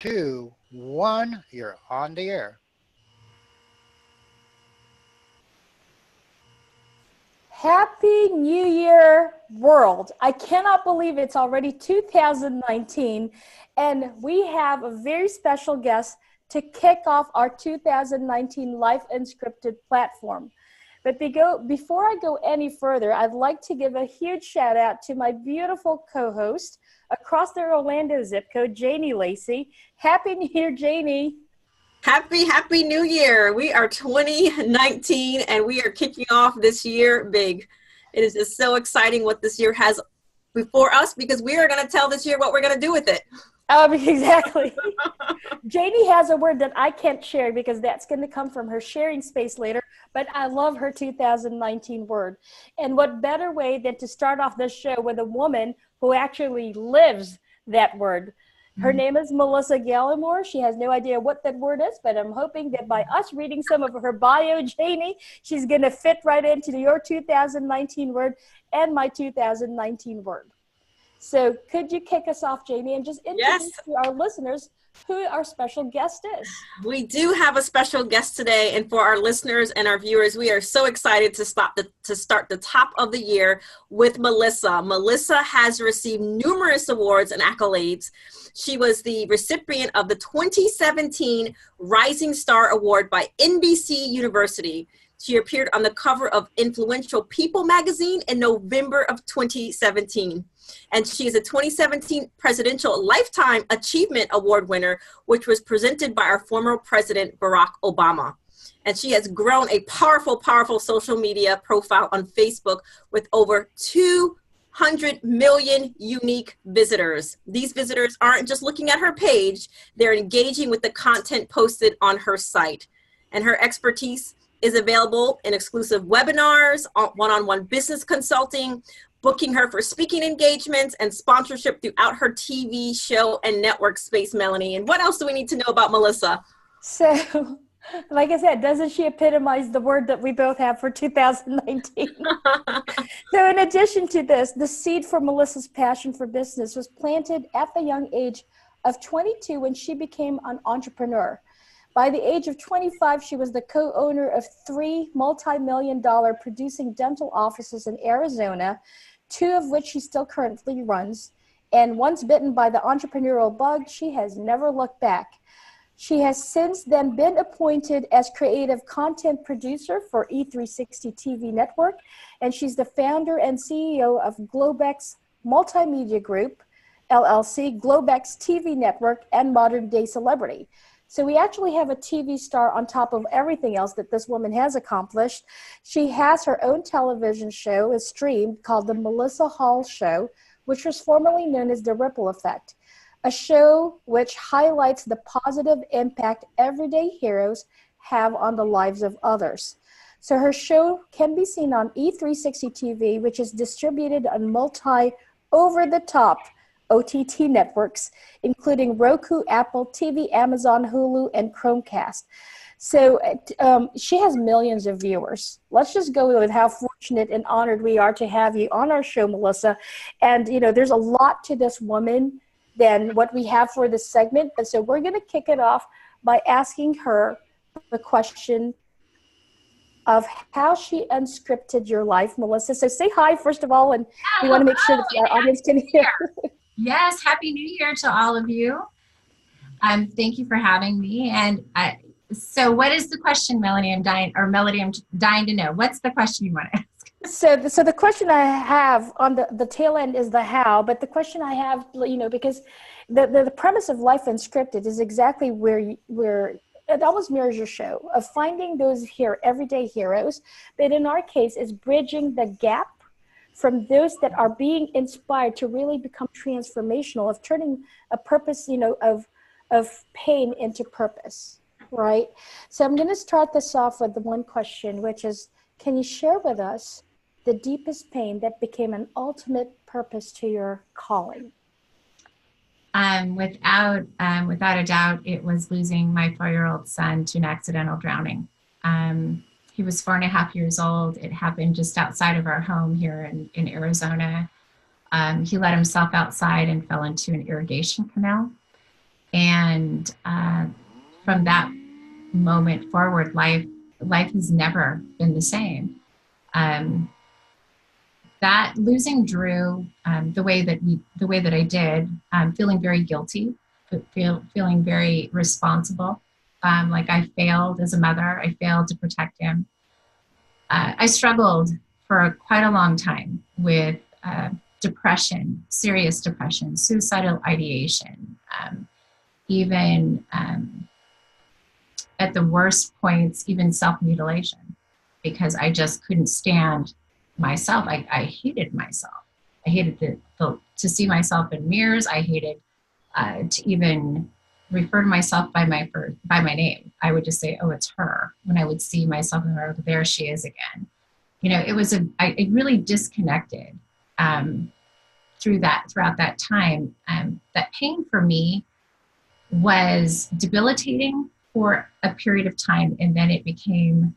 2, 1. You're on the air. Happy New Year, world. I cannot believe it's already 2019, and we have a very special guest to kick off our 2019 Life Unscripted platform. But before I go any further, I'd like to give a huge shout out to my beautiful co-host across the Orlando zip code, Janie Lacey. Happy New Year, Janie. Happy New Year. We are 2019 and we are kicking off this year big. It is just so exciting what this year has before us because we are going to tell this year what we're going to do with it. Exactly. Janie has a word that I can't share because that's going to come from her sharing space later, but I love her 2019 word. And what better way than to start off this show with a woman who actually lives that word. Her name is Melissa Gallimore. She has no idea what that word is, but I'm hoping that by us reading some of her bio, Janie, she's going to fit right into your 2019 word and my 2019 word. So could you kick us off, Janie, and just introduce to our listeners who our special guest is? We do have a special guest today, and for our listeners and our viewers, we are so excited to start the top of the year with Melissa. Melissa has received numerous awards and accolades. She was the recipient of the 2017 Rising Star Award by NBC University. She appeared on the cover of Influential People magazine in November of 2017. And she is a 2017 Presidential Lifetime Achievement Award winner, which was presented by our former President, Barack Obama. And she has grown a powerful social media profile on Facebook with over 200 million unique visitors. These visitors aren't just looking at her page, they're engaging with the content posted on her site. And her expertise is available in exclusive webinars, one-on-one business consulting, booking her for speaking engagements and sponsorship throughout her TV show and network space, Melanie. And what else do we need to know about Melissa? So, like I said, doesn't she epitomize the word that we both have for 2019? So in addition to this, the seed for Melissa's passion for business was planted at the young age of 22 when she became an entrepreneur. By the age of 25, she was the co-owner of 3 multi-million-dollar producing dental offices in Arizona, 2 of which she still currently runs. And once bitten by the entrepreneurial bug, she has never looked back. She has since then been appointed as creative content producer for E360 TV Network, and she's the founder and CEO of Globex Multimedia Group, LLC, Globex TV Network, and Modern Day Celebrity. So we actually have a TV star on top of everything else that this woman has accomplished. She has her own television show, is streamed, called The Melissa Hall Show, which was formerly known as The Ripple Effect, a show which highlights the positive impact everyday heroes have on the lives of others. So her show can be seen on E360 TV, which is distributed on over-the-top OTT networks, including Roku, Apple TV, Amazon, Hulu, and Chromecast. So she has millions of viewers. Let's just go with how fortunate and honored we are to have you on our show, Melissa. And, you know, there's a lot to this woman than what we have for this segment. And so we're going to kick it off by asking her the question of how she unscripted your life, Melissa. So say hi, first of all, and we want to make sure that our audience can hear. Yes, Happy New Year to all of you. Thank you for having me. And so what is the question, Melody? I'm dying to know. What's the question you want to ask? So the question I have on the tail end is the how, but the question I have, you know, because the premise of Life Unscripted is exactly where it almost mirrors your show of finding those everyday heroes, but in our case is bridging the gap from those that are being inspired to really become transformational, of turning a purpose, you know, of pain into purpose, right? So I'm going to start this off with the one question, which is, can you share with us the deepest pain that became an ultimate purpose to your calling? Without a doubt, it was losing my 4-year-old son to an accidental drowning. He was 4.5 years old. It happened just outside of our home here in Arizona. He let himself outside and fell into an irrigation canal. And from that moment forward, life has never been the same. That losing Drew, the way that I did, feeling very guilty, feeling very responsible, like I failed as a mother. I failed to protect him. I struggled for quite a long time with depression, serious depression, suicidal ideation, even at the worst points, even self-mutilation, because I just couldn't stand myself. I hated myself. I hated to see myself in mirrors. I hated to even refer to myself by my name. I would just say, "Oh, it's her." When I would see myself in the mirror, there she is again. You know, I really disconnected throughout that time. That pain for me was debilitating for a period of time, and then it became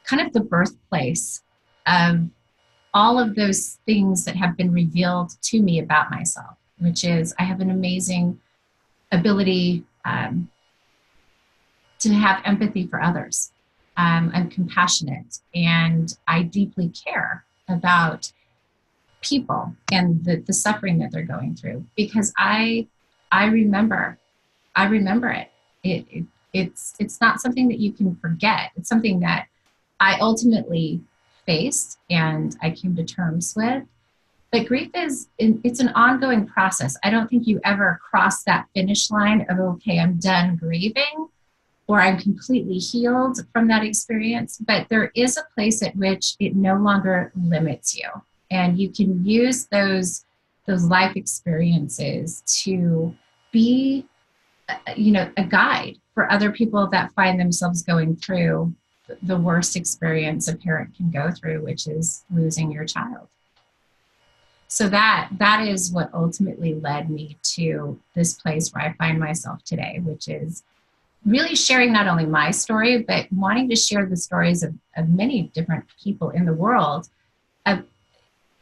kind of the birthplace of all of those things that have been revealed to me about myself, which is I have an amazing ability to have empathy for others. I'm compassionate, and I deeply care about people and the suffering that they're going through, because I remember it. It's not something that you can forget. It's something that I ultimately faced and I came to terms with. But grief it's an ongoing process. I don't think you ever cross that finish line of, okay, I'm done grieving, or I'm completely healed from that experience. But there is a place at which it no longer limits you. And you can use those life experiences to be, a guide for other people that find themselves going through the worst experience a parent can go through, which is losing your child. So that is what ultimately led me to this place where I find myself today, which is really sharing not only my story, but wanting to share the stories of many different people in the world,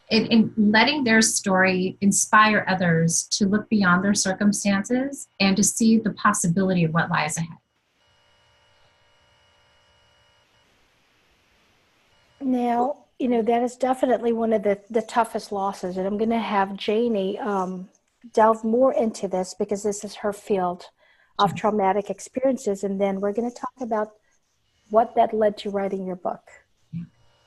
and letting their story inspire others to look beyond their circumstances and to see the possibility of what lies ahead. Now, that is definitely one of the toughest losses. And I'm going to have Janie delve more into this, because this is her field of traumatic experiences. And then we're going to talk about what that led to writing your book.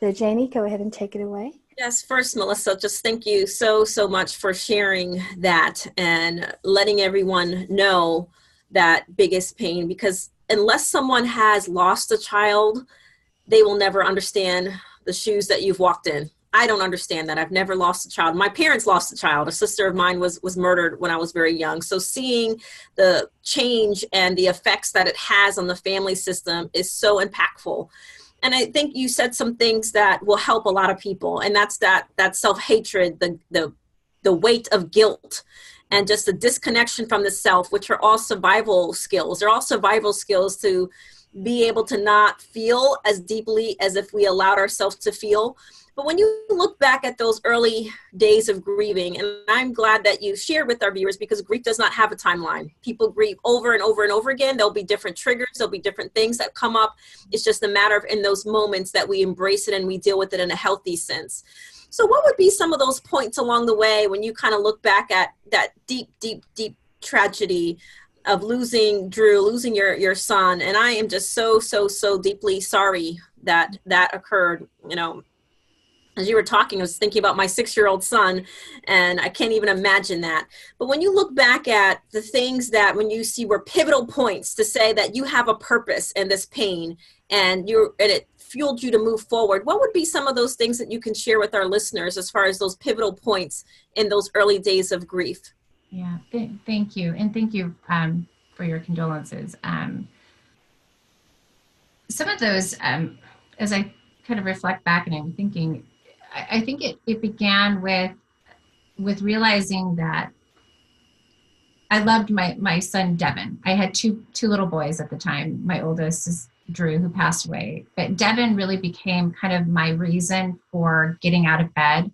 So Janie, go ahead and take it away. Yes, first, Melissa, just thank you so much for sharing that and letting everyone know that biggest pain, because unless someone has lost a child, they will never understand the shoes that you've walked in. I don't understand that. I've never lost a child. My parents lost a child. A sister of mine was murdered when I was very young. So seeing the change and the effects that it has on the family system is so impactful. And I think you said some things that will help a lot of people. And that's that self-hatred, the weight of guilt, and just the disconnection from the self, which are all survival skills. They're all survival skills to be able to not feel as deeply as if we allowed ourselves to feel. But when you look back at those early days of grieving, and I'm glad that you shared with our viewers, because grief does not have a timeline. People grieve over and over and over again. There'll be different triggers. There'll be different things that come up. It's just a matter of, in those moments, that we embrace it and we deal with it in a healthy sense. So what would be some of those points along the way when you kind of look back at that deep tragedy of losing Drew, losing your son? And I am just so deeply sorry that occurred. As you were talking, I was thinking about my 6-year-old son, and I can't even imagine that. But when you look back at the things that, when you see were pivotal points to say that you have a purpose in this pain, and it fueled you to move forward, what would be some of those things that you can share with our listeners as far as those pivotal points in those early days of grief? Yeah, thank you. And thank you for your condolences. Some of those, as I kind of reflect back and I'm thinking, I think it began with realizing that I loved my son, Devin. I had two little boys at the time. My oldest is Drew, who passed away. But Devin really became kind of my reason for getting out of bed,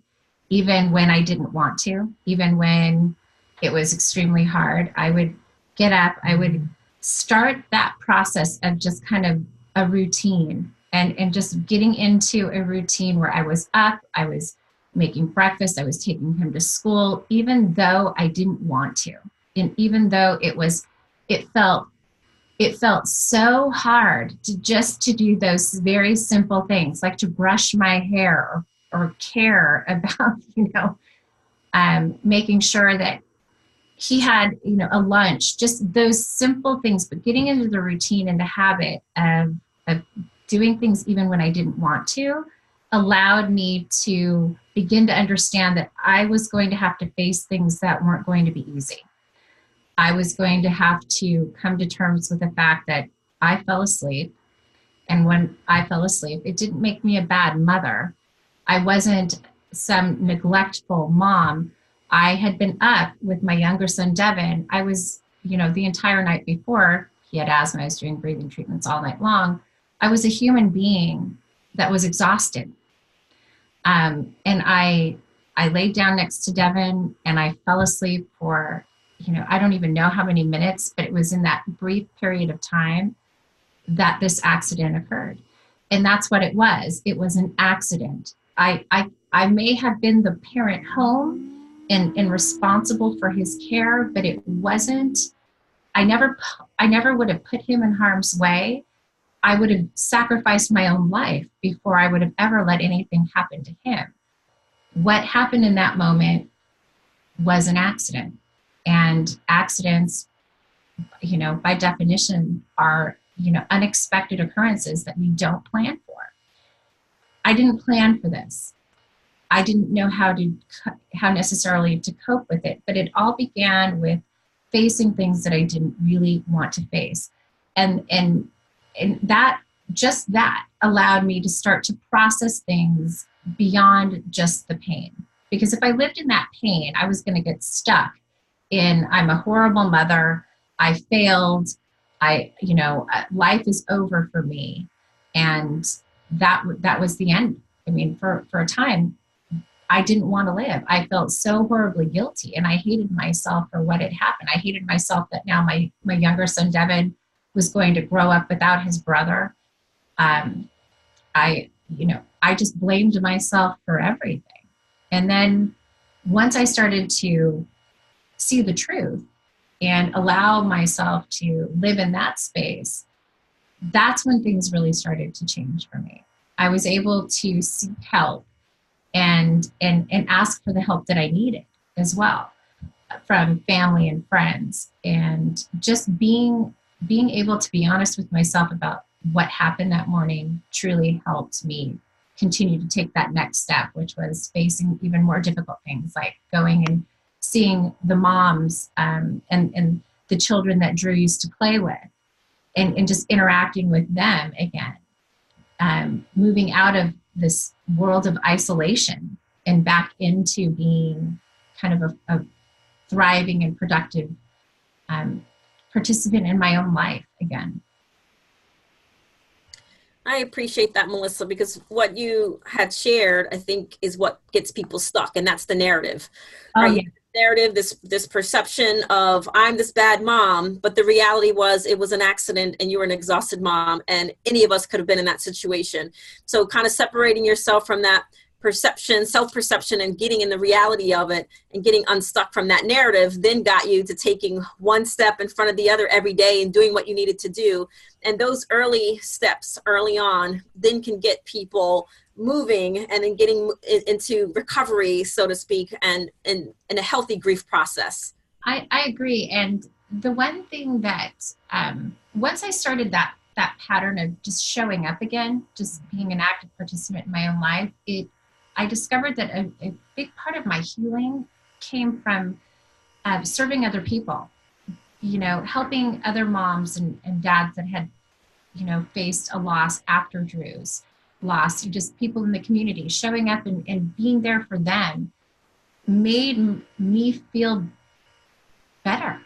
even when I didn't want to, even when it was extremely hard. I get up, I would start that process of just kind of a routine and just getting into a routine where I was up, I was making breakfast, I was taking him to school, even though I didn't want to. And even though it felt so hard to do those very simple things, like to brush my hair or care about, making sure that he had, a lunch, just those simple things, but getting into the routine and the habit of doing things even when I didn't want to allowed me to begin to understand that I was going to have to face things that weren't going to be easy. I was going to have to come to terms with the fact that I fell asleep. And when I fell asleep, it didn't make me a bad mother. I wasn't some neglectful mom. I had been up with my younger son, Devin. I was, the entire night before, he had asthma. I was doing breathing treatments all night long. I was a human being that was exhausted. And I laid down next to Devin and I fell asleep for, I don't even know how many minutes, but it was in that brief period of time that this accident occurred. And that's what it was. It was an accident. I may have been the parent home and responsible for his care, but it wasn't, I never would have put him in harm's way. I would have sacrificed my own life before I would have ever let anything happen to him. What happened in that moment was an accident. And accidents, by definition are, unexpected occurrences that we don't plan for. I didn't plan for this. I didn't know how necessarily to cope with it, but it all began with facing things that I didn't really want to face. And that allowed me to start to process things beyond just the pain. Because if I lived in that pain, I was going to get stuck in, I'm a horrible mother, I failed, life is over for me. And that was the end. I mean, for a time, I didn't want to live. I felt so horribly guilty and I hated myself for what had happened. I hated myself that now my younger son, Devin, was going to grow up without his brother. I just blamed myself for everything. And then once I started to see the truth and allow myself to live in that space, that's when things really started to change for me. I was able to seek help and ask for the help that I needed as well from family and friends, and just being able to be honest with myself about what happened that morning truly helped me continue to take that next step, which was facing even more difficult things like going and seeing the moms and the children that Drew used to play with and just interacting with them again, moving out of this world of isolation and back into being kind of a thriving and productive participant in my own life again. I appreciate that, Melissa, because what you had shared, I think, is what gets people stuck, and that's the narrative. Right? Yeah. Narrative, this perception of I'm this bad mom, but the reality was it was an accident and you were an exhausted mom, and any of us could have been in that situation. So kind of separating yourself from that perception, self-perception, and getting in the reality of it and getting unstuck from that narrative then got you to taking one step in front of the other every day and doing what you needed to do. And those early steps early on then can get people moving and then getting into recovery, so to speak, and in a healthy grief process. I agree. And the one thing that once I started that pattern of just showing up again, just being an active participant in my own life, I discovered that a big part of my healing came from serving other people, helping other moms and dads that had, faced a loss after Drew's loss, just people in the community, showing up and being there for them made me feel better.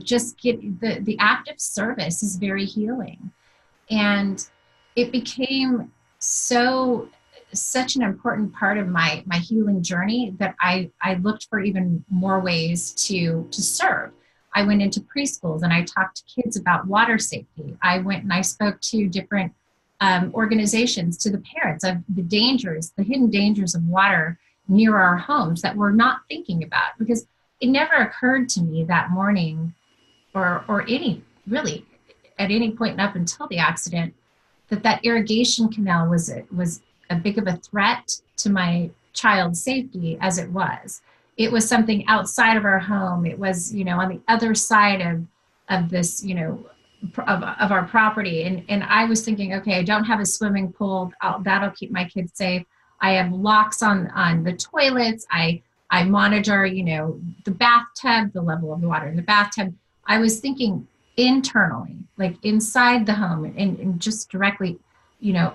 Just get the act of service is very healing. And it became such an important part of my healing journey that I looked for even more ways to serve. I went into preschools and I talked to kids about water safety. I went and I spoke to different organizations, to the parents of the dangers, the hidden dangers of water near our homes that we're not thinking about, because it never occurred to me that morning or any really at any point up until the accident that irrigation canal was a big of a threat to my child's safety as it was. It was something outside of our home. It was, on the other side of this, of our property. And I was thinking, okay, I don't have a swimming pool. That'll keep my kids safe. I have locks on the toilets. I monitor, the bathtub, the level of the water in the bathtub. I was thinking internally, like inside the home and just directly,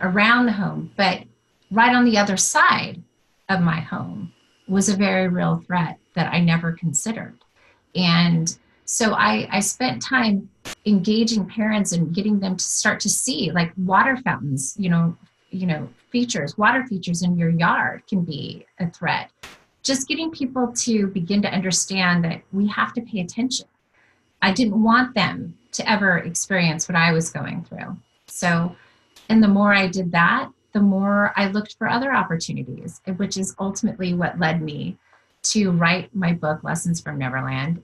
around the home. But right on the other side of my home was a very real threat that I never considered. And so I spent time engaging parents and getting them to start to see, like, water fountains, water features in your yard can be a threat. Just getting people to begin to understand that we have to pay attention. I didn't want them to ever experience what I was going through. So, and the more I did that, the more I looked for other opportunities, which is ultimately what led me to write my book, Lessons from Neverland,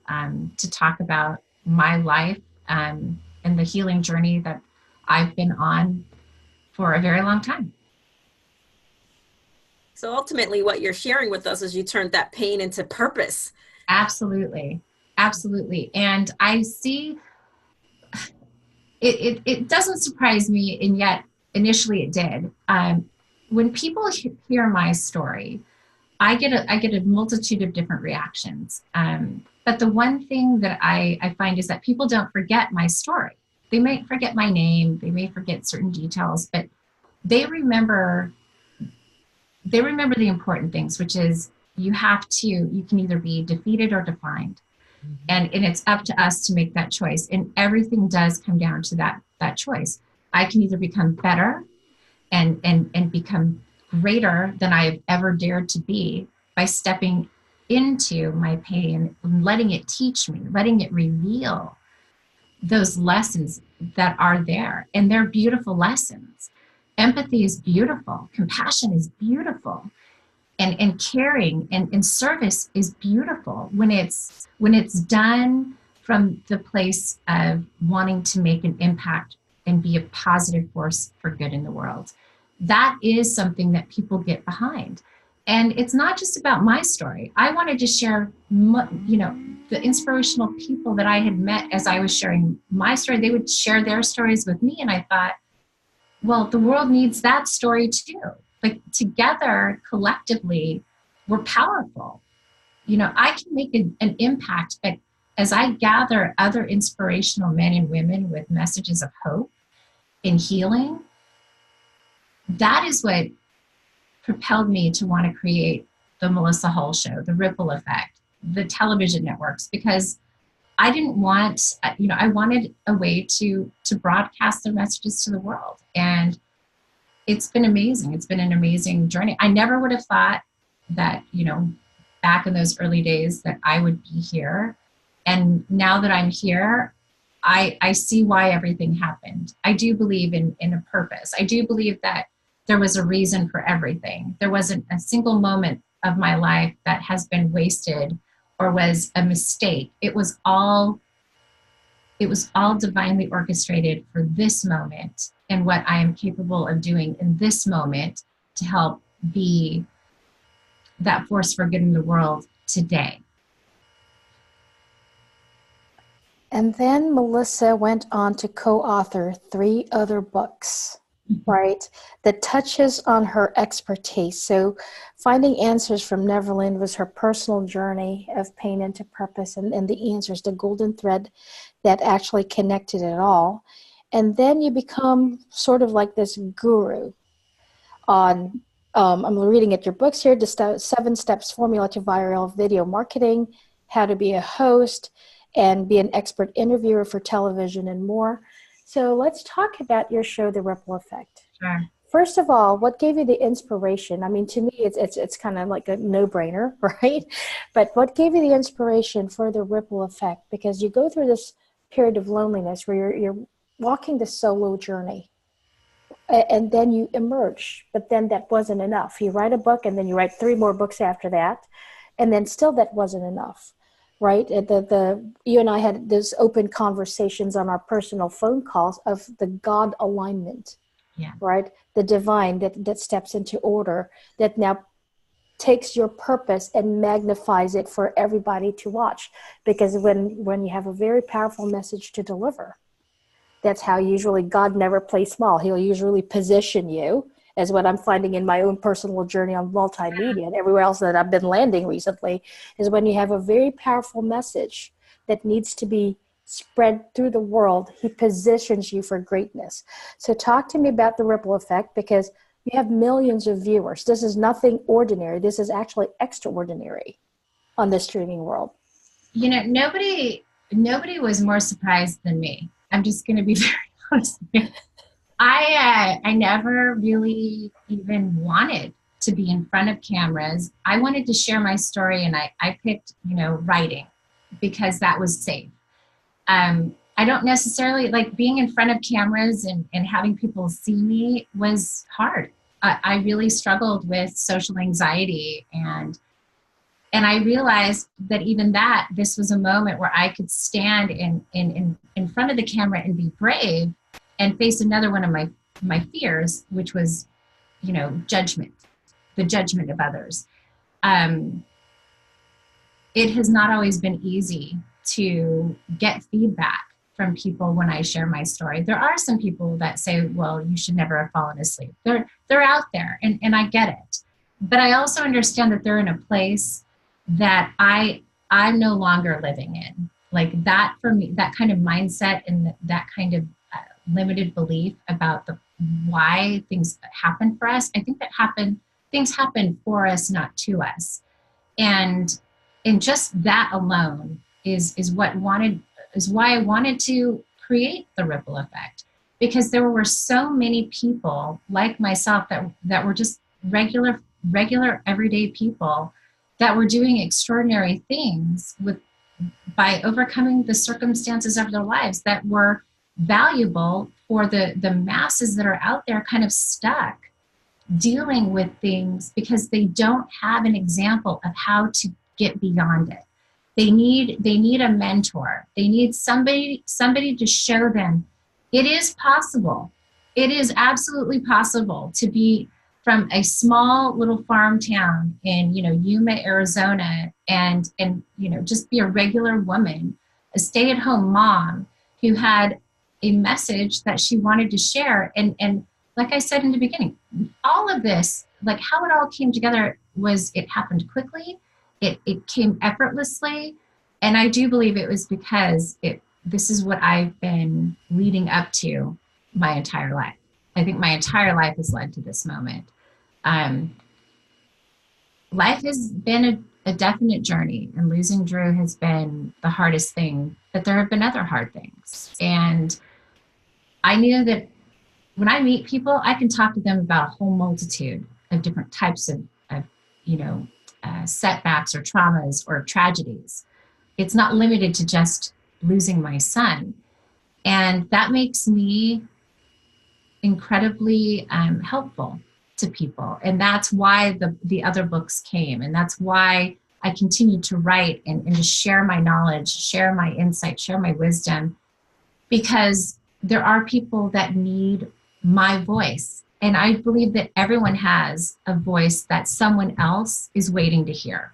to talk about my life and the healing journey that I've been on for a very long time. So ultimately what you're sharing with us is you turned that pain into purpose. Absolutely. Absolutely. And I see it doesn't surprise me, and yet initially it did. When people hear my story, I get a multitude of different reactions. But the one thing that I find is that people don't forget my story. They may forget my name, they may forget certain details, but they remember the important things, which is you can either be defeated or defined. And it's up to us to make that choice. And everything does come down to that choice. I can either become better and become greater than I've ever dared to be by stepping into my pain and letting it teach me, letting it reveal those lessons that are there. And they're beautiful lessons. Empathy is beautiful. Compassion is beautiful. And caring and service is beautiful when it's done from the place of wanting to make an impact and be a positive force for good in the world. That is something that people get behind. And it's not just about my story. I wanted to share, the inspirational people that I had met as I was sharing my story. They would share their stories with me. And I thought, well, the world needs that story too. Like, together, collectively, we're powerful. I can make an impact, but as I gather other inspirational men and women with messages of hope and healing, that is what propelled me to want to create the Melissa Hull Show, the Ripple Effect, the television networks, because I didn't want, I wanted a way to broadcast their messages to the world. And it's been amazing. It's been an amazing journey. I never would have thought that, back in those early days that I would be here. And now that I'm here, I see why everything happened. I do believe in a purpose. I do believe that there was a reason for everything. There wasn't a single moment of my life that has been wasted or was a mistake. It was all divinely orchestrated for this moment and what I am capable of doing in this moment to help be that force for good in the world today. And then Melissa went on to co-author 3 other books, right, that touches on her expertise. So finding answers from Neverland was her personal journey of pain into purpose, and the answers, the golden thread that actually connected it all. And then you become sort of like this guru on, I'm reading at your books here, the 7 steps formula to viral video marketing, how to be a host, and be an expert interviewer for television and more. So let's talk about your show, The Ripple Effect. Sure. first of all, what gave you the inspiration? I mean, to me, it's kind of like a no-brainer, right? But what gave you the inspiration for the ripple effect? Because you go through this period of loneliness where you're walking the solo journey, and then you emerge. But then that wasn't enough. You write a book, and then you write 3 more books after that, and then still that wasn't enough. Right? You and I had those open conversations on our personal phone calls of the God alignment, right? The divine that steps into order, that now takes your purpose and magnifies it for everybody to watch. Because when you have a very powerful message to deliver, that's how usually God never plays small. He'll usually position you, as what I'm finding in my own personal journey on multimedia and everywhere else that I've been landing recently, is when you have a very powerful message that needs to be spread through the world, he positions you for greatness. So talk to me about the ripple effect, because you have millions of viewers. This is nothing ordinary. This is actually extraordinary on the streaming world. You know, nobody was more surprised than me. I'm just going to be very honest with you. I never really even wanted to be in front of cameras. I wanted to share my story, and I picked, writing, because that was safe. I don't necessarily like being in front of cameras and having people see me was hard. I really struggled with social anxiety, and I realized that even this was a moment where I could stand in front of the camera and be brave and face another one of my fears, which was, judgment, the judgment of others. It has not always been easy to get feedback from people when I share my story. There are some people that say, well, you should never have fallen asleep. They're out there, and I get it. But I also understand that they're in a place that I'm no longer living in. Like that, for me, that kind of mindset and that kind of limited belief about why things happen for us. I think things happen for us, not to us. And just that alone is why I wanted to create the ripple effect, because there were so many people like myself that were just regular everyday people that were doing extraordinary things by overcoming the circumstances of their lives that were valuable for the masses that are out there kind of stuck dealing with things because they don't have an example of how to get beyond it. They need a mentor. They need somebody to show them it is possible. It is absolutely possible to be from a small little farm town in, Yuma, Arizona, and just be a regular woman, a stay-at-home mom who had a message that she wanted to share. And like I said in the beginning, all of this, like how it all came together was it happened quickly. It came effortlessly. And I do believe it was because this is what I've been leading up to my entire life. I think my entire life has led to this moment. Life has been a definite journey, and losing Drew has been the hardest thing, but there have been other hard things. And I knew that when I meet people, I can talk to them about a whole multitude of different types of setbacks or traumas or tragedies. It's not limited to just losing my son. And that makes me incredibly helpful to people. And that's why the other books came. And that's why I continue to write and to share my knowledge, share my insight, share my wisdom, because there are people that need my voice. And I believe that everyone has a voice that someone else is waiting to hear.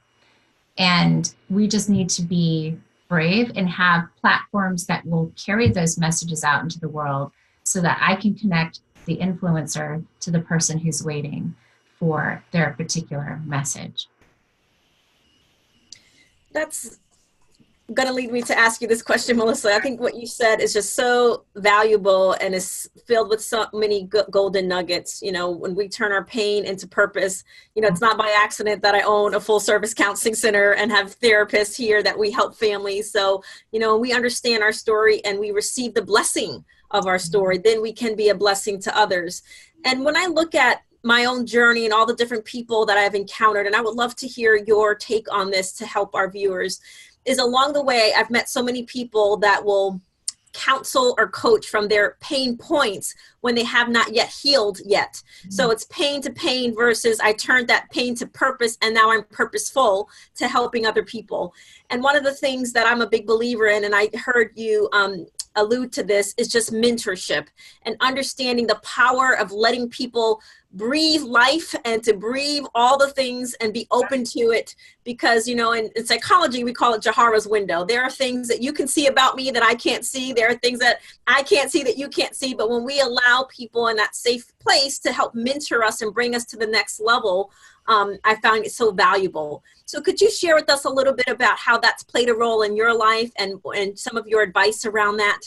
And we just need to be brave and have platforms that will carry those messages out into the world so that I can connect the influencer to the person who's waiting for their particular message. That's going to lead me to ask you this question, Melissa. I think what you said is just so valuable and is filled with so many golden nuggets. You know, when we turn our pain into purpose, you know, it's not by accident that I own a full service counseling center and have therapists here that we help families. So, you know, we understand our story and we receive the blessing of our story, then we can be a blessing to others. And when I look at my own journey and all the different people that I've encountered, and I would love to hear your take on this to help our viewers, is along the way, I've met so many people that will counsel or coach from their pain points when they have not yet healed yet. Mm-hmm. So it's pain to pain versus I turned that pain to purpose and now I'm purposeful to helping other people. And one of the things that I'm a big believer in, and I heard you allude to this, is just mentorship and understanding the power of letting people breathe life and to breathe all the things and be open to it. Because, you know, in psychology, we call it Jahara's window. There are things that you can see about me that I can't see. There are things that I can't see that you can't see. But when we allow people in that safe place to help mentor us and bring us to the next level, I found it so valuable. So could you share with us a little bit about how that's played a role in your life and some of your advice around that?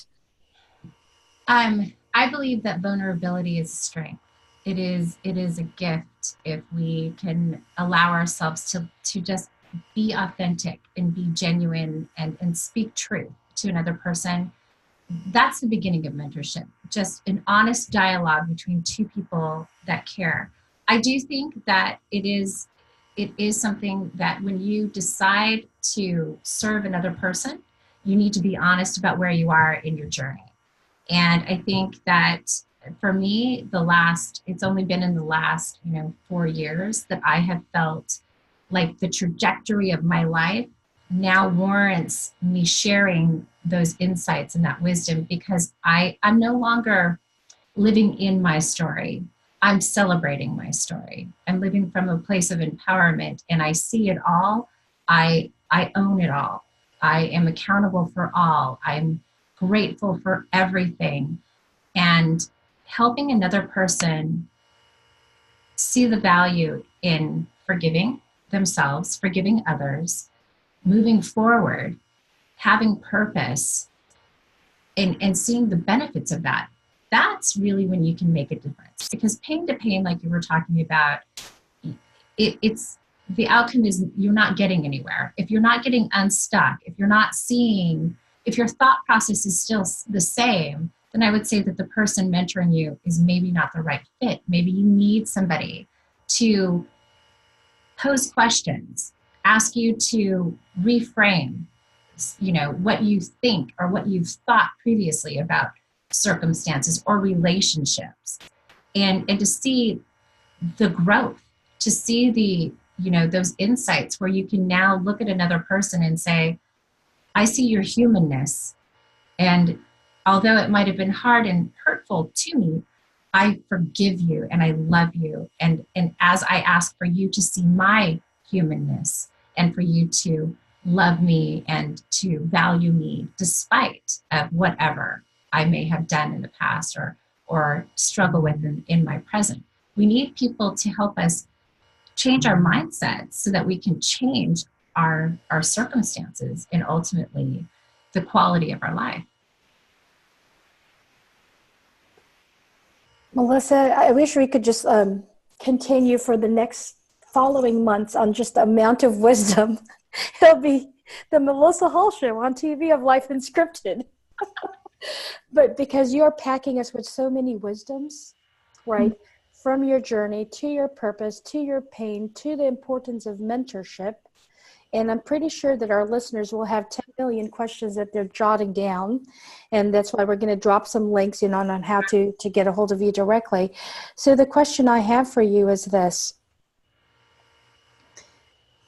I believe that vulnerability is strength. It is a gift if we can allow ourselves to just be authentic and be genuine and speak truth to another person. That's the beginning of mentorship, just an honest dialogue between two people that care. I do think that it is something that when you decide to serve another person, you need to be honest about where you are in your journey. And I think that for me, it's only been in the last, 4 years that I have felt like the trajectory of my life now warrants me sharing those insights and that wisdom, because I'm no longer living in my story. I'm celebrating my story. I'm living from a place of empowerment, and I see it all. I own it all. I am accountable for all. I'm grateful for everything. And helping another person see the value in forgiving themselves, forgiving others, moving forward, having purpose, and seeing the benefits of that. That's really when you can make a difference. Because pain to pain, like you were talking about, it's the outcome is you're not getting anywhere. If you're not getting unstuck, if you're not seeing, if your thought process is still the same, then I would say that the person mentoring you is maybe not the right fit. Maybe you need somebody to pose questions, ask you to reframe, what you think or what you've thought previously about circumstances or relationships, and to see the growth, to see the, those insights where you can now look at another person and say, I see your humanness. And although it might have been hard and hurtful to me, I forgive you and I love you. And as I ask for you to see my humanness and for you to love me and to value me despite of whatever I may have done in the past or struggle with in my present. We need people to help us change our mindsets so that we can change our circumstances and ultimately the quality of our life. Melissa, I wish we could just continue for the next following months on just the amount of wisdom. It'll be the Melissa Hall Show on TV of Life Unscripted. But because you're packing us with so many wisdoms, right? Mm-hmm. From your journey to your purpose, to your pain, to the importance of mentorship. And I'm pretty sure that our listeners will have 10 million questions that they're jotting down. And that's why we're going to drop some links on how to get a hold of you directly. So the question I have for you is this.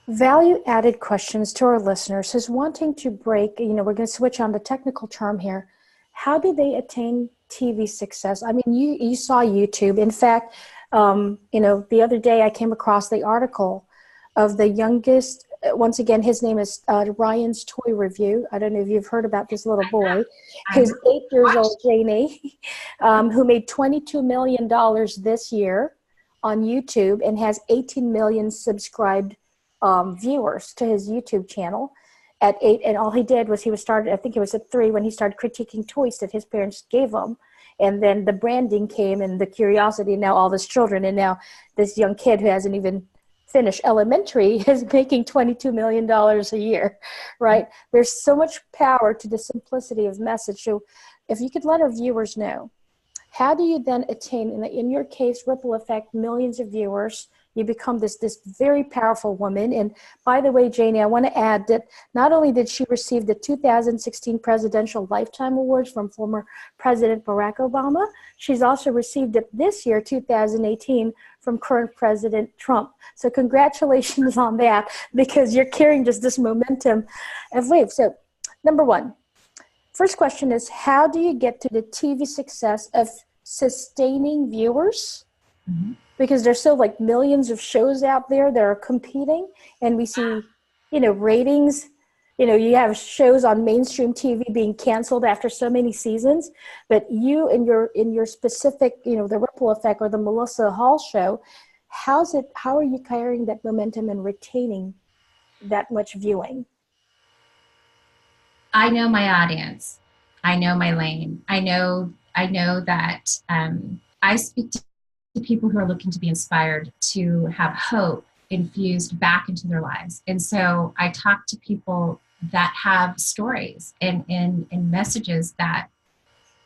Value-added questions to our listeners is wanting to break, we're going to switch on the technical term here. How do they attain TV success? I mean, you saw YouTube. In fact, the other day I came across the article of the youngest, once again, his name is Ryan's Toy Review. I don't know if you've heard about this little boy who's 8 years old, Janie, who made $22 million this year on YouTube and has 18 million subscribed viewers to his YouTube channel. at 8, and all he did was I think it was at 3 when he started critiquing toys that his parents gave him. And then the branding came and the curiosity, now all these children, and now this young kid who hasn't even finished elementary is making $22 million a year, right? There's so much power to the simplicity of message. So if you could let our viewers know, how do you then attain, in your case, ripple effect, millions of viewers? You become this very powerful woman. And by the way, Janie, I want to add that not only did she receive the 2016 Presidential Lifetime Awards from former President Barack Obama, she's also received it this year, 2018, from current President Trump. So congratulations on that, because you're carrying just this momentum of wave. So number one, first question is, how do you get to the TV success of sustaining viewers? Mm-hmm. Because there's so like millions of shows out there that are competing, and we see, ratings, you have shows on mainstream TV being canceled after so many seasons, but you in your specific, the Ripple Effect or the Melissa Hall show, how are you carrying that momentum and retaining that much viewing? I know my audience. I know my lane. I know that I speak to people who are looking to be inspired, to have hope infused back into their lives. And so I talk to people that have stories and messages that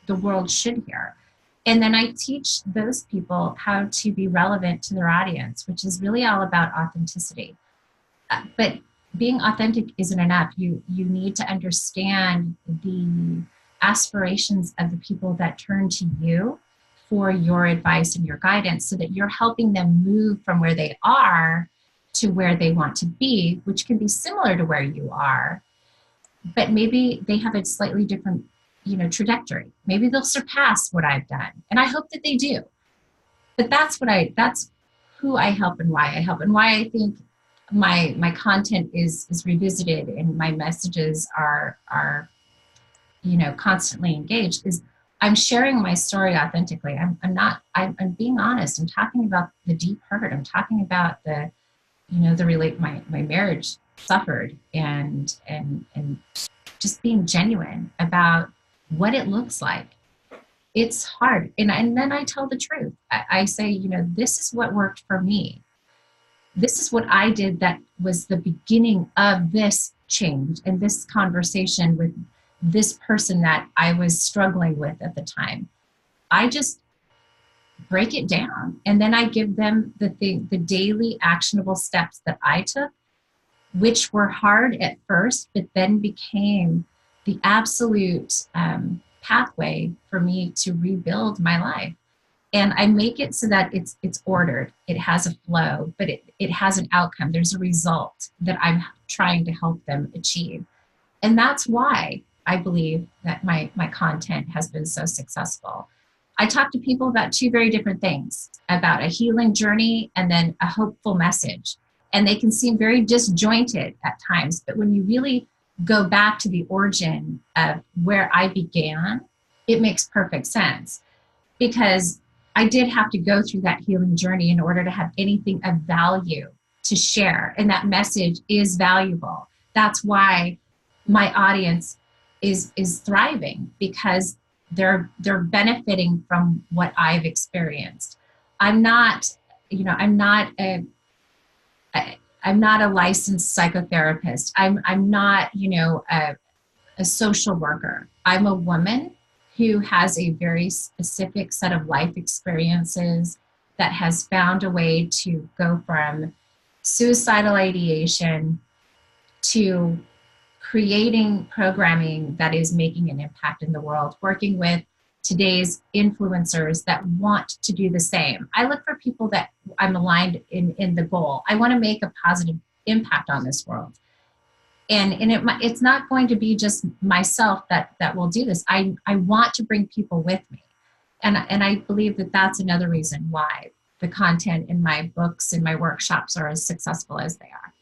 the world should hear. And then I teach those people how to be relevant to their audience, which is really all about authenticity. But being authentic isn't enough. You need to understand the aspirations of the people that turn to you for your advice and your guidance, so that you're helping them move from where they are to where they want to be, which can be similar to where you are, but maybe they have a slightly different, trajectory. Maybe they'll surpass what I've done, and I hope that they do. But that's who I help and why I help, and why I think my content is revisited and my messages are constantly engaged, is I'm sharing my story authentically. I'm being honest. I'm talking about the deep hurt. I'm talking about my marriage suffered, and just being genuine about what it looks like. It's hard. And then I tell the truth. I say, this is what worked for me. This is what I did that was the beginning of this change and this conversation with this person that I was struggling with at the time. I just break it down, and then I give them the daily actionable steps that I took, which were hard at first, but then became the absolute pathway for me to rebuild my life. And I make it so that it's ordered. It has a flow, but it has an outcome. There's a result that I'm trying to help them achieve. And that's why I believe that my content has been so successful. I talk to people about two very different things, about a healing journey and then a hopeful message. And they can seem very disjointed at times, but when you really go back to the origin of where I began, it makes perfect sense, because I did have to go through that healing journey in order to have anything of value to share. And that message is valuable. That's why my audience is thriving, because they're benefiting from what I've experienced. I'm not a licensed psychotherapist. I'm not, a social worker. I'm a woman who has a very specific set of life experiences that has found a way to go from suicidal ideation to creating programming that is making an impact in the world, working with today's influencers that want to do the same. I look for people that I'm aligned in the goal. I want to make a positive impact on this world. And it's not going to be just myself that will do this. I want to bring people with me. And I believe that that's another reason why the content in my books and my workshops are as successful as they are.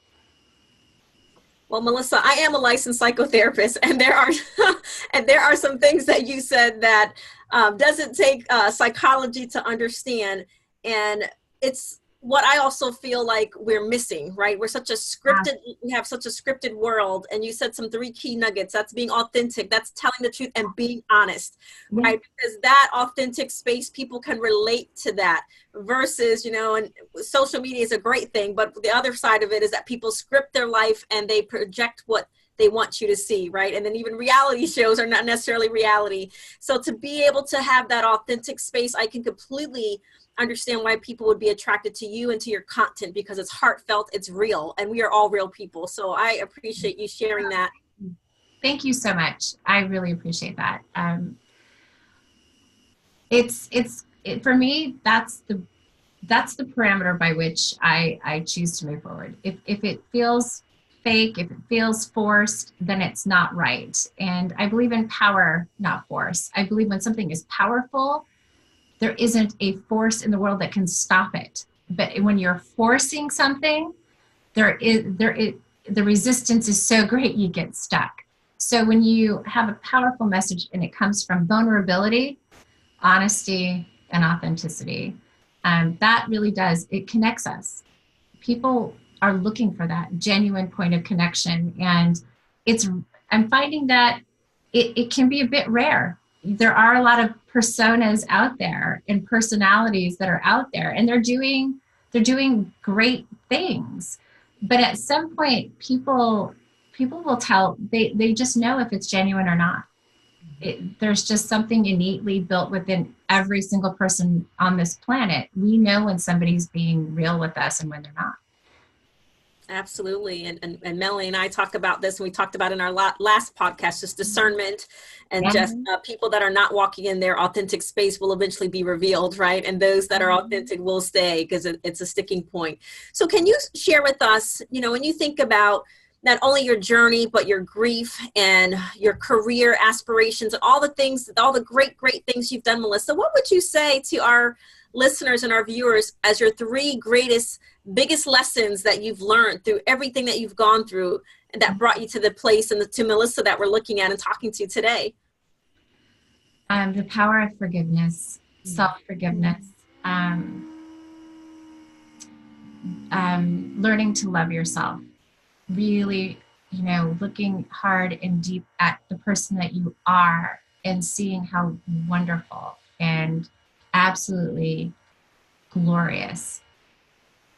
Well, Melissa, I am a licensed psychotherapist, and there are some things that you said that doesn't take psychology to understand, and it's what I also feel like we're missing, right? We're such a scripted, we have such a scripted world. And you said some 3 key nuggets. That's being authentic. That's telling the truth and being honest, right? Because that authentic space, people can relate to that versus, you know, and social media is a great thing, but the other side of it is that people script their life and they project what they want you to see, right? And then even reality shows are not necessarily reality. So to be able to have that authentic space, I can completely understand why people would be attracted to you and to your content, because it's heartfelt, it's real, and we are all real people. So I appreciate you sharing that. Thank you so much. I really appreciate that. For me, that's the parameter by which I choose to move forward. If it feels fake, if it feels forced, then it's not right. And I believe in power, not force. I believe when something is powerful, there isn't a force in the world that can stop it. But when you're forcing something, the resistance is so great you get stuck. So when you have a powerful message and it comes from vulnerability, honesty, and authenticity, that really does, it connects us. People are looking for that genuine point of connection. And I'm finding that it can be a bit rare. There are a lot of personas out there and personalities that are out there, and they're doing great things. But at some point, people will tell, they just know if it's genuine or not. There's just something innately built within every single person on this planet. We know when somebody's being real with us and when they're not. Absolutely. And Melanie and I talk about this, and we talked about in our last podcast, just discernment and just people that are not walking in their authentic space will eventually be revealed, right? And those that are authentic will stay, because it's a sticking point. So can you share with us, you know, when you think about not only your journey, but your grief and your career aspirations and all the things, all the great things you've done, Melissa, what would you say to our listeners and our viewers as your 3 biggest lessons that you've learned through everything that you've gone through and that brought you to the place and to Melissa that we're looking at and talking to today? The power of forgiveness, self-forgiveness, learning to love yourself, really, you know, looking hard and deep at the person that you are and seeing how wonderful and absolutely glorious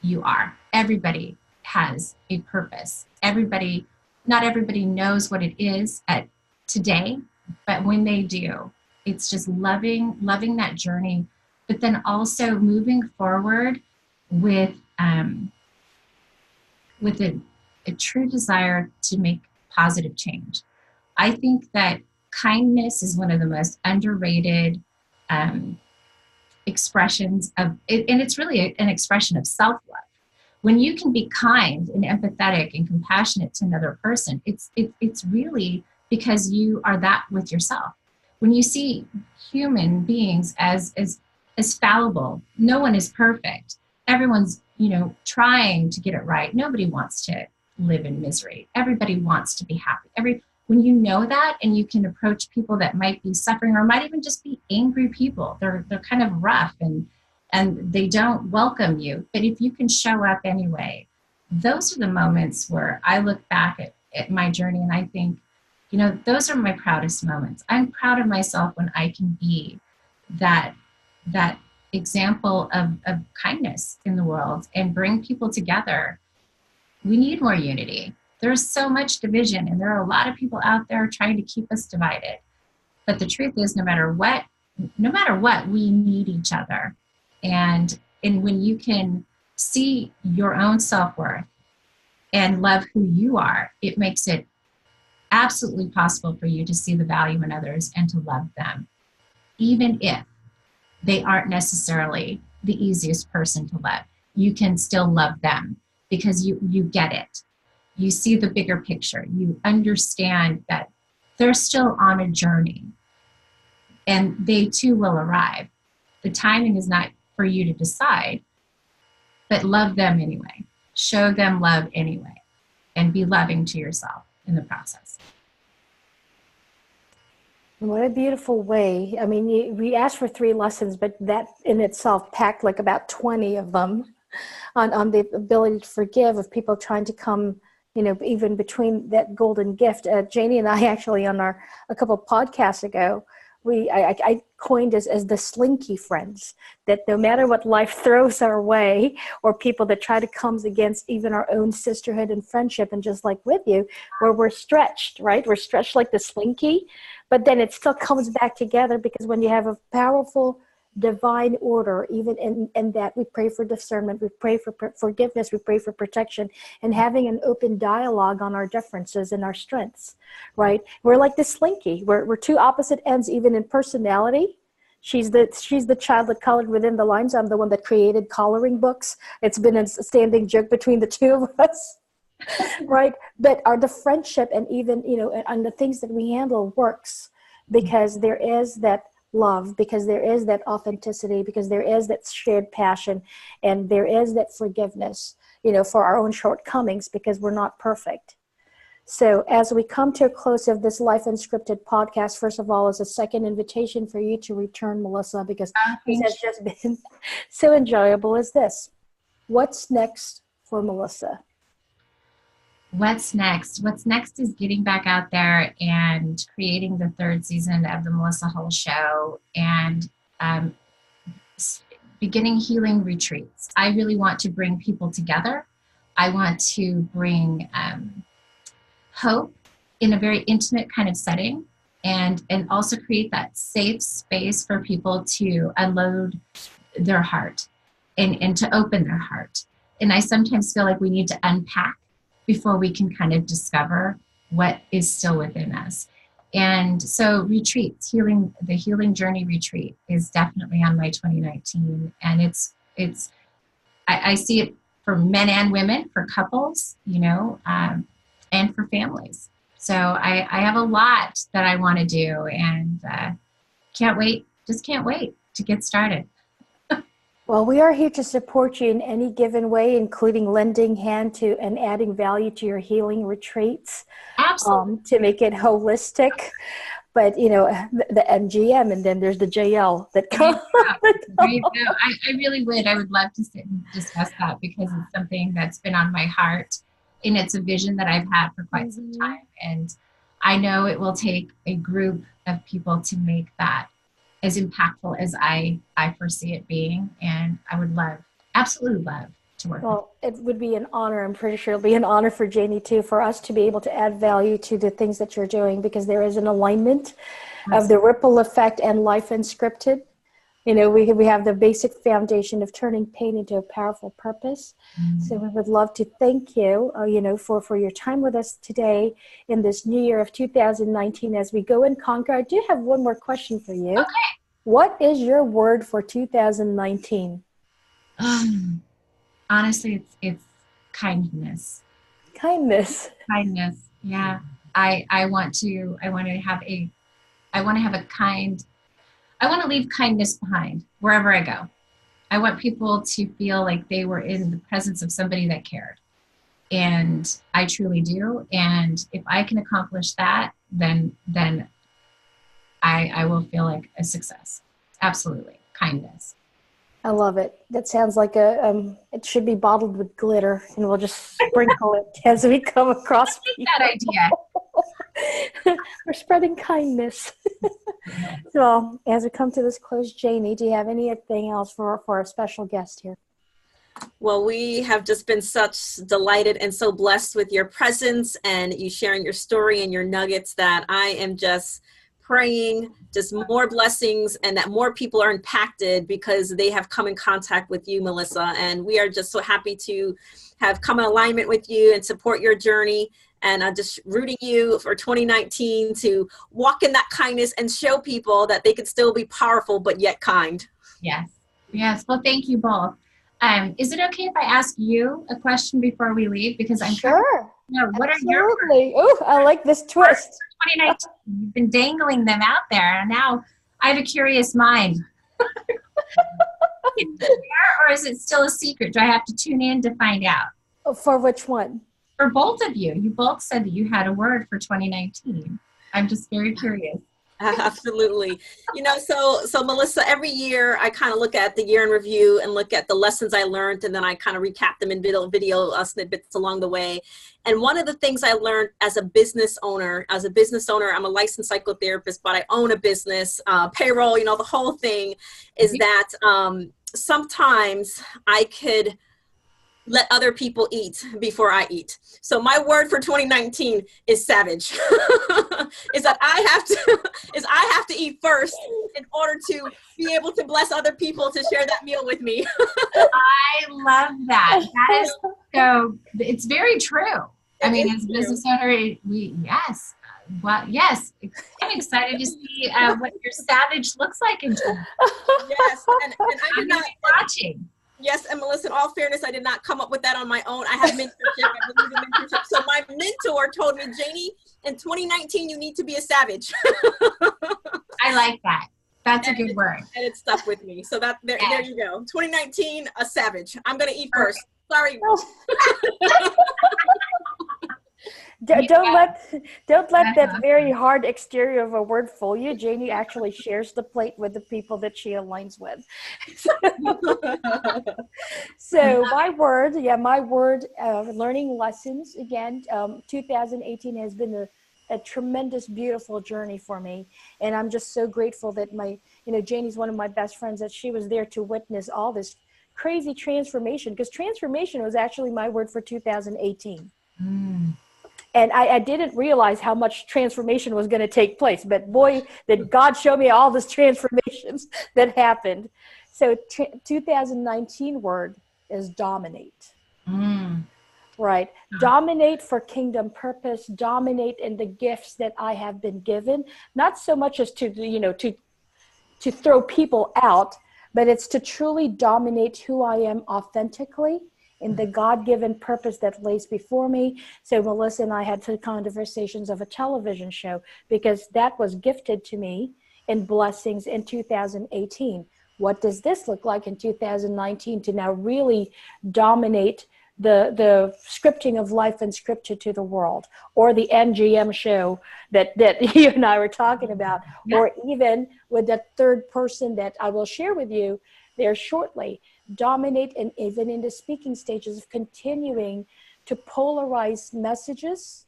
you are. Everybody has a purpose. Not everybody knows what it is at today, but when they do, it's just loving that journey, but then also moving forward with a true desire to make positive change. I think that kindness is one of the most underrated expressions of it, and it's really an expression of self-love. When you can be kind and empathetic and compassionate to another person, it's really because you are that with yourself. When you see human beings as fallible, no one is perfect. Everyone's, you know, trying to get it right. Nobody wants to live in misery. Everybody wants to be happy. When you know that and you can approach people that might be suffering or might even just be angry people, they're kind of rough and they don't welcome you. But if you can show up anyway, those are the moments where I look back at my journey and I think, you know, those are my proudest moments. I'm proud of myself when I can be that example of kindness in the world and bring people together. We need more unity. There's so much division, and there are a lot of people out there trying to keep us divided. But the truth is, no matter what, we need each other. And when you can see your own self-worth and love who you are, it makes it absolutely possible for you to see the value in others and to love them, even if they aren't necessarily the easiest person to love. You can still love them because you get it. You see the bigger picture. You understand that they're still on a journey and they too will arrive. The timing is not for you to decide, but love them anyway. Show them love anyway, and be loving to yourself in the process. What a beautiful way. I mean, we asked for 3 lessons, but that in itself packed like about 20 of them. on the ability to forgive, of people trying to come, even between that golden gift. Janie and I actually on a couple of podcasts ago, I coined as the slinky friends, that no matter what life throws our way, or people that try to come against even our own sisterhood and friendship, and just like with you, where we're stretched, right? We're stretched like the slinky, but then it still comes back together, because when you have a powerful divine order, even in that, we pray for discernment, we pray for forgiveness, we pray for protection, and having an open dialogue on our differences and our strengths, right? We're like the slinky. We're two opposite ends, even in personality. She's the child that colored within the lines. I'm the one that created coloring books. It's been a standing joke between the two of us, right? But the friendship, and even, and the things that we handle works, because there is that love, because there is that authenticity, because there is that shared passion, and there is that forgiveness, for our own shortcomings, because we're not perfect. So as we come to a close of this Life Unscripted podcast, first of all, is a second invitation for you to return, Melissa, because this has just been so enjoyable. Is this, what's next for Melissa? What's next? What's next is getting back out there and creating the third season of the Melissa Hull Show, and beginning healing retreats. I really want to bring people together. I want to bring hope in a very intimate kind of setting, and also create that safe space for people to unload their heart and to open their heart. And I sometimes feel like we need to unpack before we can kind of discover what is still within us. And so retreats, the Healing Journey Retreat is definitely on my 2019. And I see it for men and women, for couples, and for families. So I have a lot that I want to do, and can't wait to get started. Well, we are here to support you in any given way, including lending hand to and adding value to your healing retreats. Absolutely. To make it holistic. But, the MGM, and then there's the JL that comes. There you go. I really would. I would love to sit and discuss that, because it's something that's been on my heart, and it's a vision that I've had for quite some time. And I know it will take a group of people to make that as impactful as I foresee it being. And I would absolutely love to work with you. Well, it would be an honor. I'm pretty sure it'll be an honor for Janie too, for us to be able to add value to the things that you're doing, because there is an alignment of the ripple effect and Life Unscripted. We have the basic foundation of turning pain into a powerful purpose. So we would love to thank you, for your time with us today in this new year of 2019 as we go and conquer. I do have one more question for you. Okay. What is your word for 2019? Honestly, it's kindness. Kindness. Kindness. Yeah. I want to leave kindness behind wherever I go. I want people to feel like they were in the presence of somebody that cared. And I truly do. And if I can accomplish that, then I will feel like a success. Absolutely. Kindness. I love it. That sounds like it should be bottled with glitter, and we'll just sprinkle it as we come across people. That idea. We're spreading kindness. So as we come to this close, Janie, do you have anything else for our special guest here? Well, we have just been such delighted and so blessed with your presence and you sharing your story and your nuggets, that I am just praying just more blessings, and that more people are impacted because they have come in contact with you, Melissa. And we are just so happy to have come in alignment with you and support your journey. And I'm just rooting you for 2019 to walk in that kindness and show people that they can still be powerful, but yet kind. Yes. Yes. Well, thank you both. Is it okay if I ask you a question before we leave? Because I'm sure. What are your words? Oh, I like this twist. 2019. You've been dangling them out there, and now I have a curious mind. Or is it still a secret? Do I have to tune in to find out? For which one? For both of you. You both said that you had a word for 2019. I'm just very curious. Absolutely. So Melissa, every year I kind of look at the year in review and look at the lessons I learned, and then I kind of recap them in video snippets along the way. And one of the things I learned as a business owner, I'm a licensed psychotherapist, but I own a business, payroll, the whole thing, is that sometimes I could let other people eat before I eat. So my word for 2019 is savage. is that I have to eat first in order to be able to bless other people to share that meal with me. I love that. That is so, it's very true. I mean, as a business owner, yes. Well, yes, I'm excited to see what your savage looks like in 2020. Yes, and I'm not watching. Yes, and Melissa, in all fairness, I did not come up with that on my own. I have mentorship. I believe in mentorship. So my mentor told me, Janie, in 2019, you need to be a savage. I like that. That's a good word. And it stuck with me. So there you go. 2019, a savage. I'm going to eat first. Sorry. Don't let that very hard exterior of a word fool you. Janie actually shares the plate with the people that she aligns with. So my word, learning lessons. Again, 2018 has been a tremendous, beautiful journey for me. And I'm just so grateful that Janie's one of my best friends, that she was there to witness all this crazy transformation, because transformation was actually my word for 2018. And I didn't realize how much transformation was going to take place. But boy, did God show me all these transformations that happened. So 2019 word is dominate. Right. Dominate for kingdom purpose, dominate in the gifts that I have been given. Not so much as to throw people out, but it's to truly dominate who I am authentically in the God-given purpose that lays before me. So Melissa and I had two conversations of a television show, because that was gifted to me in blessings in 2018. What does this look like in 2019 to now really dominate the scripting of life and scripture to the world, or the NGM show that you and I were talking about, or even with that third person that I will share with you there shortly. Dominate, and even in the speaking stages of continuing to polarize messages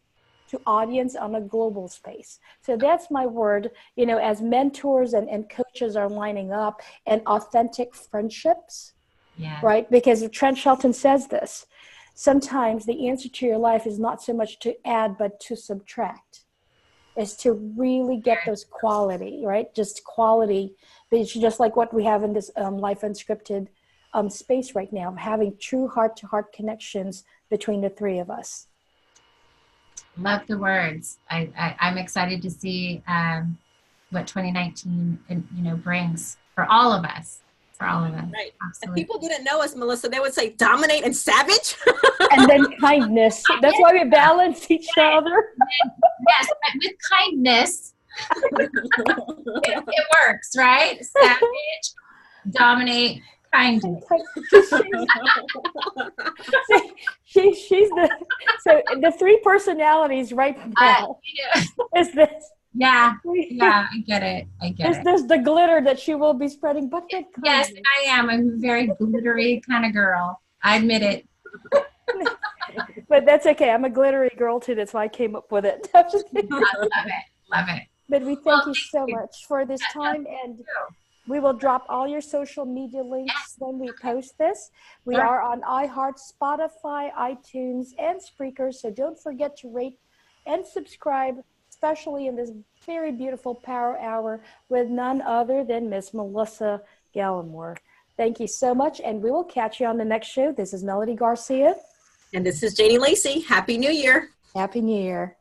to audience on a global space. So that's my word, as mentors and coaches are lining up, and authentic friendships, right? Because Trent Shelton says this, sometimes the answer to your life is not so much to add, but to subtract. Is to really get those quality, right? Just quality, just like what we have in this Life Unscripted space right now, having true heart-to-heart connections between the three of us. Love the words. I'm excited to see what 2019 brings for all of us. Right. If people didn't know us, Melissa, they would say dominate and savage. And then kindness. That's why we balance each other. Yes, but with kindness, it works, right? Savage, dominate, kindness. She's the three personalities right now is this. Yeah, I get it. There's the glitter that she will be spreading, but yes, I am. I'm a very glittery kind of girl. I admit it. But that's okay. I'm a glittery girl too. That's why I came up with it. I'm just kidding. I love it. But we thank you so much for this time, and we will drop all your social media links when we post this. We are on iHeart, Spotify, iTunes, and Spreaker, so don't forget to rate and subscribe, especially in this very beautiful Power Hour with none other than Miss Melissa Gallimore. Thank you so much, and we will catch you on the next show. This is Melody Garcia. And this is Janie Lacey. Happy New Year. Happy New Year.